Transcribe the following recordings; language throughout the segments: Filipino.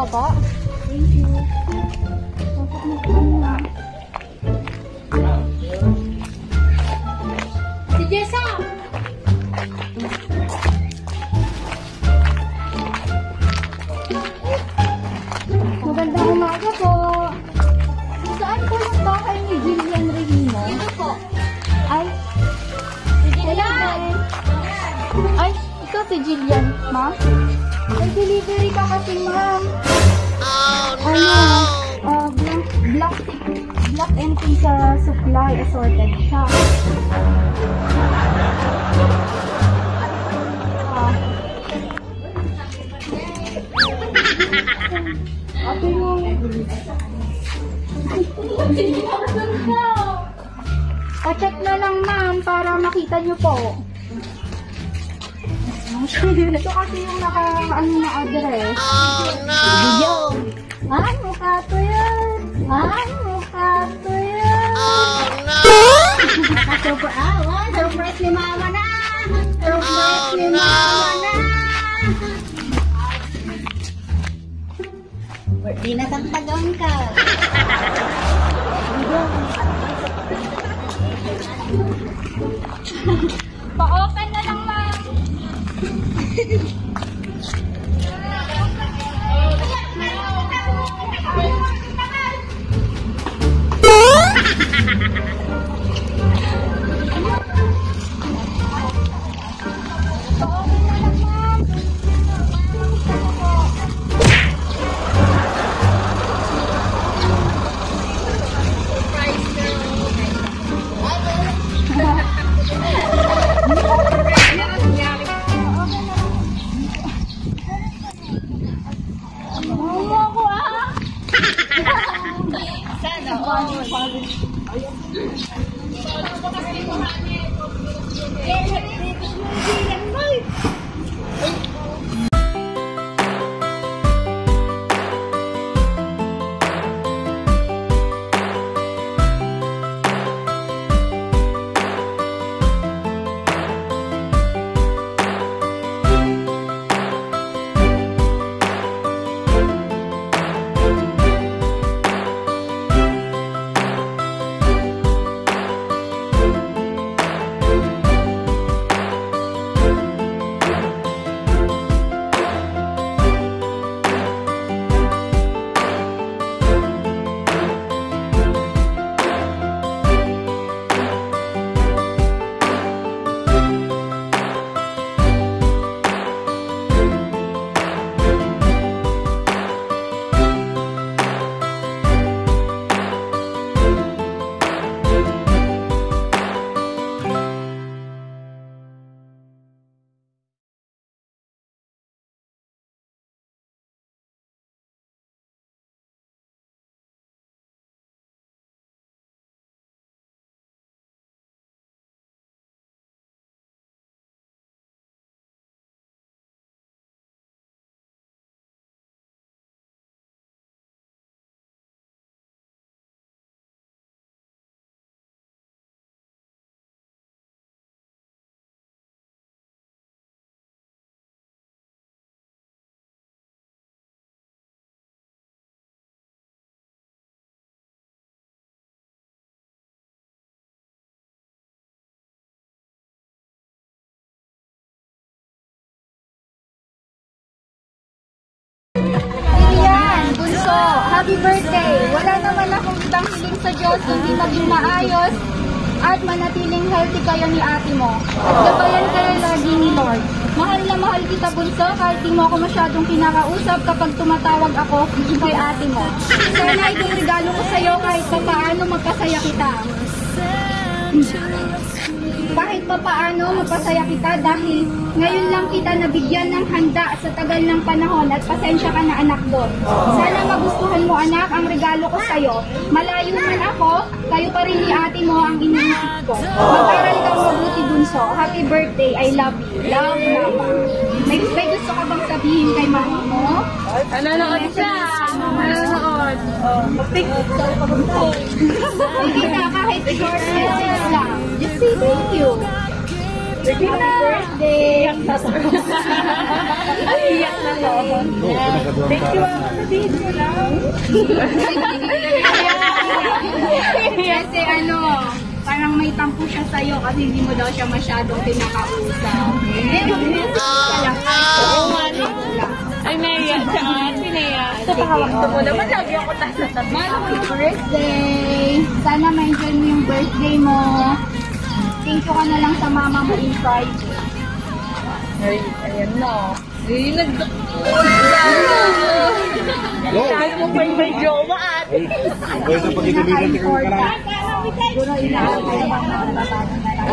po. Thank you. Si Jessa! Magandang umaga po. Saan po yung bahay ni Jillian Regino? Dito po. Ay, si Jillian. Ay, ikaw si Jillian, ma'am? May delivery ka kasi, ma'am. Black and sa supply, assorted siya. Ate yung... Pa-check na lang, ma'am, para makita nyo po. Ito kasi yung naka-ano na address. Oh, no! Video. Ay, mukha to yan. Ay, mukha to yan. Oh, no! Surprise ni mama na. Surprise ni mama na. Birthday na kang tagang ka. Pa-open na lang, ma'am. Happy birthday! Wala naman akong ibang hiling sa Diyos, hindi maging maayos at manatiling healthy kayo ni ate mo. Gabayan kayo lagi ni Lord. Mahal na mahal kita, bunso, kahit di mo ako masyadong kinakausap kapag tumatawag ako kay ate mo. Sana itong regalo ko sa'yo kahit pa paano magpasaya kita. Kahit pa paano magpasaya kita dahil ngayon lang kita nabigyan ng handa sa tagal ng panahon at pasensya ka na anak doon. Sana magustuhan mo anak ang regalo ko sa'yo. Malayo man ako, kayo pa rin ni ate mo ang iniisip ko. Mag-aral kang mabuti, bunso. Happy birthday, I love you. Love, mama. May gusto ka bang sabihin kay mama mo? Nanonood siya. Nanonood. Mag-picture ka bang po? Hindi na, kahit short message lang. Just say thank you. Happy birthday! Iyak na to. Thank you, Kasi ano, parang may tampo siya sa'yo kasi hindi mo daw siya masyadong pinakausap. Oo nga, no? Ay, naiyak siya. Pinaiyak. Ito, pakawag mo naman. Lagi ako nasa tabi. Happy birthday! Sana ma-enjoy mo yung birthday mo. Thank you ka na lang sa mama mo in private. Ay, ayan na. Ay, Kaya mo pa yung may jowa at. Pwede pag inumigan ka ka lang. Siguro inaakay ba na nababago na lang.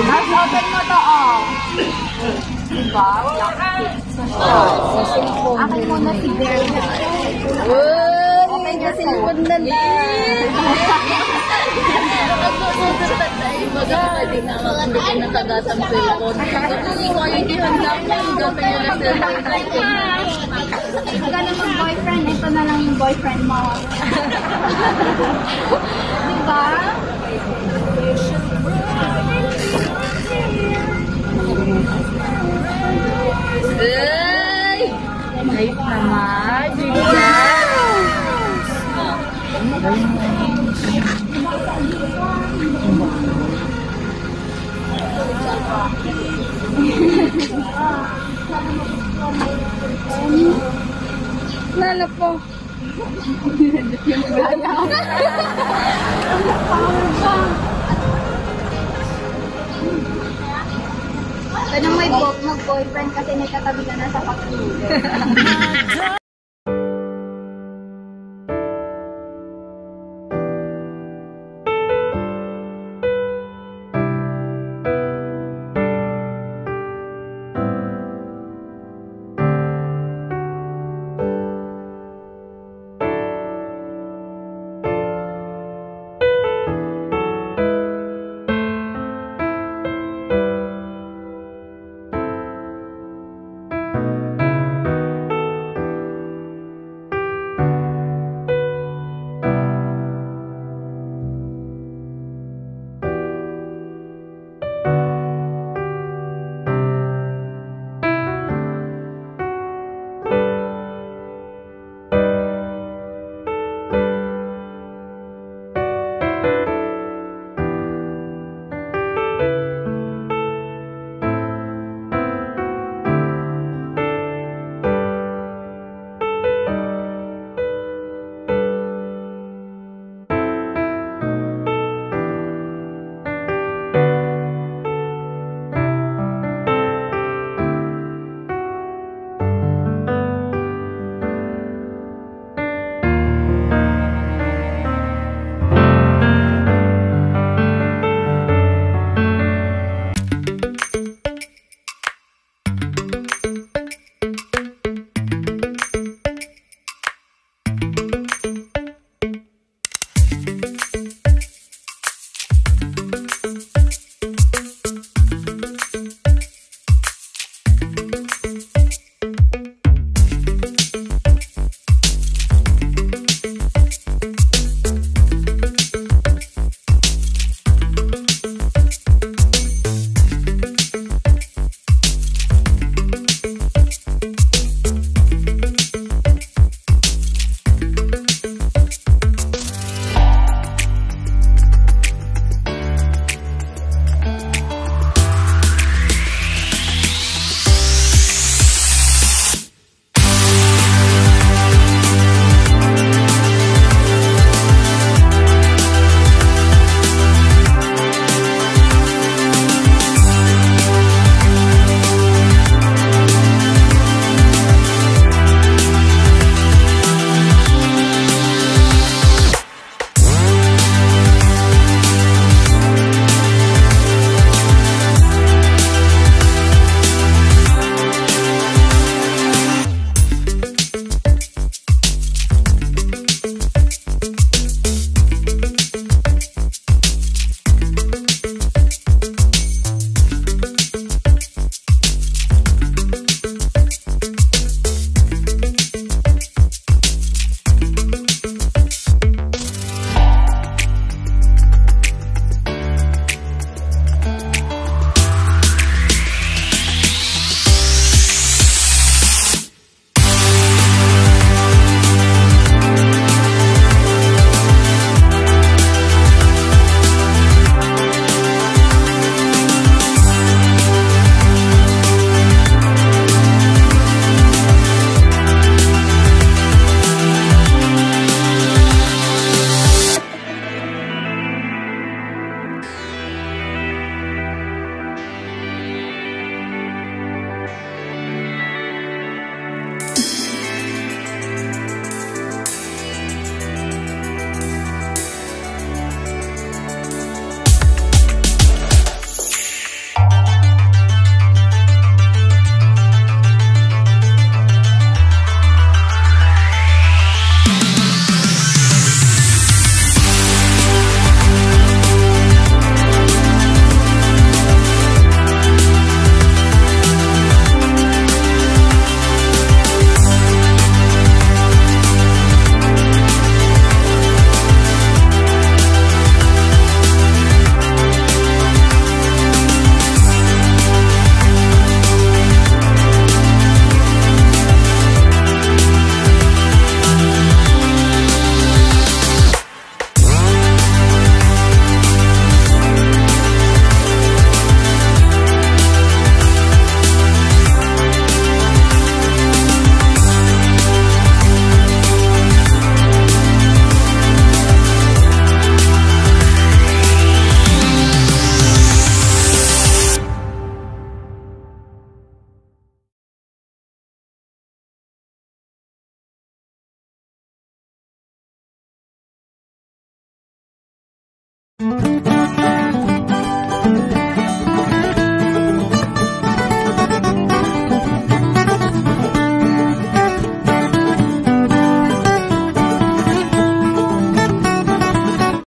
Mas open mo to, oh. Diba? Wala ka. Akin muna si Bear. Open ka cellphone na lang. Baga pwede na hindi ka nakagatang cellphone. Hindi ko kayo ihanda ko. Gapin nyo na cellphone. Huwag ka na mag-boyfriend. Ito na lang yung boyfriend mo. Diba? Ay! Nice naman, Jillians. Lala po. Pwede may mag-boyfriend kasi may katabi ka na sa pagtulog.